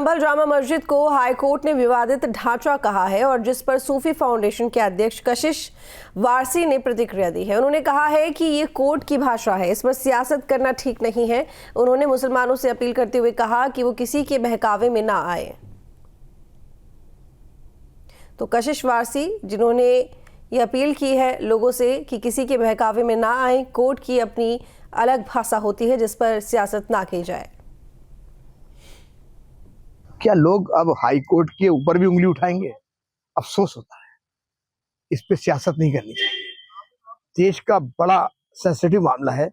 संभल जामा मस्जिद को हाईकोर्ट ने विवादित ढांचा कहा है और जिस पर सूफी फाउंडेशन के अध्यक्ष कशिश वारसी ने प्रतिक्रिया दी है। उन्होंने कहा है कि ये कोर्ट की भाषा है, इस पर सियासत करना ठीक नहीं है। उन्होंने मुसलमानों से अपील करते हुए कहा कि वो किसी के बहकावे में ना आए। तो कशिश वारसी जिन्होंने ये अपील की है लोगों से कि किसी के बहकावे में ना आए, कोर्ट की अपनी अलग भाषा होती है जिस पर सियासत ना की जाए। क्या लोग अब हाई कोर्ट के ऊपर भी उंगली उठाएंगे? अफसोस होता है। इस पे सियासत नहीं करनी चाहिए। देश का बड़ा सेंसिटिव मामला है।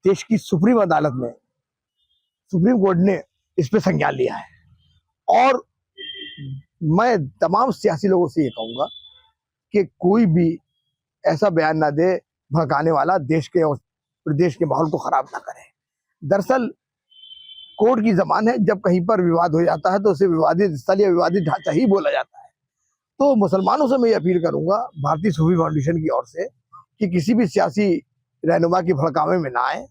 देश की सुप्रीम अदालत में सुप्रीम कोर्ट ने इस पे संज्ञान लिया है और मैं तमाम सियासी लोगों से ये कहूंगा कि कोई भी ऐसा बयान ना दे भड़काने वाला, देश के और प्रदेश के माहौल को खराब ना करे। दरअसल कोर्ट की जबान है, जब कहीं पर विवाद हो जाता है तो उसे विवादित स्थल या विवादित ढांचा ही बोला जाता है। तो मुसलमानों से मैं ये अपील करूंगा भारतीय सूफी फाउंडेशन की ओर से कि किसी भी सियासी रहनुमा की भड़कावे में ना आए।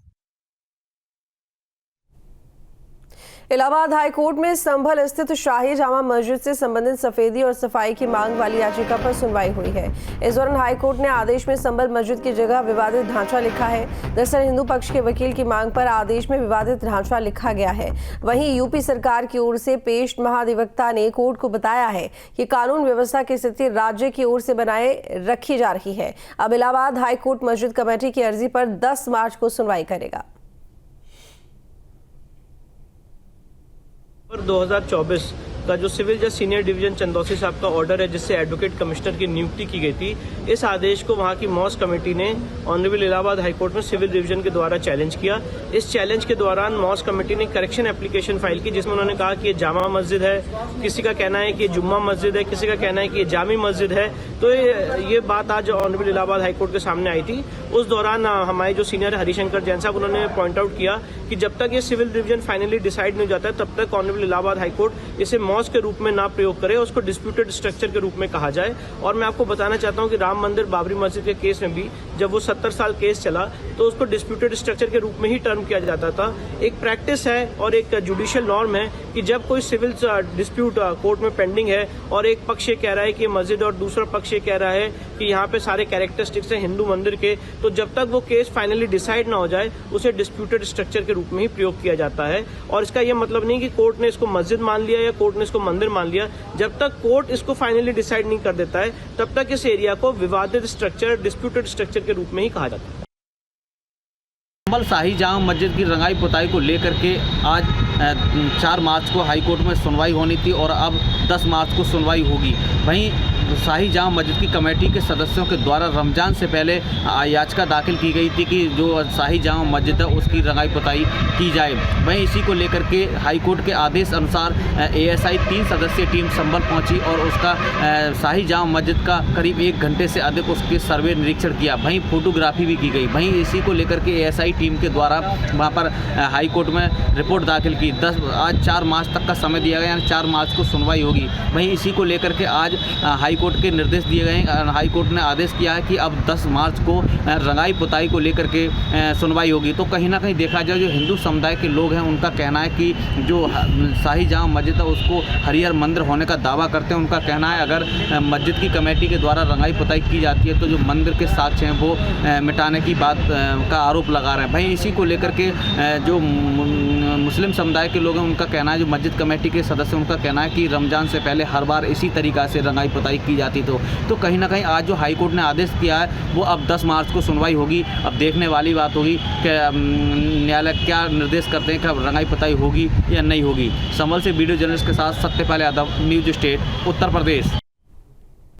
इलाहाबाद हाई कोर्ट में संभल स्थित शाही जामा मस्जिद से संबंधित सफेदी और सफाई की मांग वाली याचिका पर सुनवाई हुई है। इस दौरान हाई कोर्ट ने आदेश में संभल मस्जिद की जगह विवादित ढांचा लिखा है। दरअसल हिंदू पक्ष के वकील की मांग पर आदेश में विवादित ढांचा लिखा गया है। वहीं यूपी सरकार की ओर से पेश महाधिवक्ता ने कोर्ट को बताया है कि कानून व्यवस्था की स्थिति राज्य की ओर से बनाए रखी जा रही है। अब इलाहाबाद हाई कोर्ट मस्जिद कमेटी की अर्जी पर 10 मार्च को सुनवाई करेगा। 2024 का जो सिविल जज सीनियर डिवीजन चंदौसी साहब का ऑर्डर है जिससे एडवोकेट कमिश्नर की नियुक्ति की गई थी, इस आदेश को वहां की मॉस कमेटी ने ऑनरेबल इलाहाबाद हाईकोर्ट में सिविल डिवीजन के द्वारा चैलेंज किया। इस चैलेंज के दौरान मॉस कमेटी ने करेक्शन एप्लीकेशन फाइल की जिसमें उन्होंने कहा कि ये जामा मस्जिद है, किसी का कहना है कि ये जुम्मा मस्जिद है, किसी का कहना है कि ये जामी मस्जिद है। तो ये बात आज ऑनरेबल इलाहाबाद हाईकोर्ट के सामने आई थी। उस दौरान हमारे जो सीनियर हरिशंकर जैन साहब उन्होंने पॉइंट आउट किया कि जब तक ये सिविल डिवीजन फाइनली डिसाइड नहीं हो जाता है तब तक ऑनरेबल इलाहाबाद हाईकोर्ट इसे मॉस के रूप में ना प्रयोग करे, उसको डिस्प्यूटेड स्ट्रक्चर के रूप में कहा जाए। और मैं आपको बताना चाहता हूं कि राम मंदिर बाबरी मस्जिद के केस में भी जब वो 70 साल केस चला तो उसको डिस्प्यूटेड स्ट्रक्चर के रूप में ही टर्म किया जाता था। एक प्रैक्टिस है और एक जुडिशियल नॉर्म है कि जब कोई सिविल डिस्प्यूट कोर्ट में पेंडिंग है और एक पक्ष ये कह रहा है कि मस्जिद और दूसरा पक्ष ये कह रहा है कि यहाँ पे सारे कैरेक्टरिस्टिक्स हैं हिंदू मंदिर के, तो जब तक वो केस फाइनली डिसाइड ना हो जाए उसे डिस्प्यूटेड स्ट्रक्चर के रूप में ही प्रयोग किया जाता है। और इसका यह मतलब नहीं कि कोर्ट ने इसको मस्जिद मान लिया या कोर्ट ने इसको मंदिर मान लिया। जब तक कोर्ट इसको फाइनली डिसाइड नहीं कर देता है तब तक इस एरिया को विवादित स्ट्रक्चर, डिस्प्यूटेड स्ट्रक्चर के रूप में ही कहा जाता है। संभल शाही जामा मस्जिद की रंगाई पुताई को लेकर के आज 4 मार्च को हाई कोर्ट में सुनवाई होनी थी और अब 10 मार्च को सुनवाई होगी। वहीं शाही जामा मस्जिद की कमेटी के सदस्यों के द्वारा रमजान से पहले याचिका दाखिल की गई थी कि जो शाही जामा मस्जिद है उसकी रंगाई पुताई की जाए। वहीं इसी को लेकर के हाई कोर्ट के आदेश अनुसार ASI 3 सदस्यीय टीम संभल पहुंची और उसका शाही जामा मस्जिद का करीब 1 घंटे से अधिक उसके सर्वे निरीक्षण किया। वहीं फोटोग्राफी भी की गई। वहीं इसी को लेकर के ASI टीम के द्वारा वहाँ पर हाई कोर्ट में रिपोर्ट दाखिल की। आज 4 मार्च तक का समय दिया गया, यानी 4 मार्च को सुनवाई होगी। वहीं इसी को लेकर के आज हाई कोर्ट के निर्देश दिए गए हैं। हाई कोर्ट ने आदेश किया है कि अब 10 मार्च को रंगाई पुताई को लेकर के सुनवाई होगी। तो कहीं ना कहीं देखा जाए जो हिंदू समुदाय के लोग हैं उनका कहना है कि जो शाही जामा मस्जिद है उसको हरिहर मंदिर होने का दावा करते हैं। उनका कहना है अगर मस्जिद की कमेटी के द्वारा रंगाई पुताई की जाती है तो जो मंदिर के साक्ष्य हैं वो मिटाने की बात का आरोप लगा रहे हैं। भाई इसी को लेकर के जो मुस्लिम समुदाय के लोग हैं उनका कहना है, जो मस्जिद कमेटी के सदस्य उनका कहना है कि रमज़ान से पहले हर बार इसी तरीक़ा से रंगाई पुताई की जाती। तो कहीं ना कहीं आज जो हाई कोर्ट ने आदेश किया है वो अब 10 मार्च को सुनवाई होगी। अब देखने वाली बात होगी कि न्यायालय क्या निर्देश करते हैं कि अब रंगाई पुताई होगी या नहीं होगी। संभल से वीडियो जर्नलिस्ट के साथ सत्यपाल यादव, न्यूज स्टेट, उत्तर प्रदेश।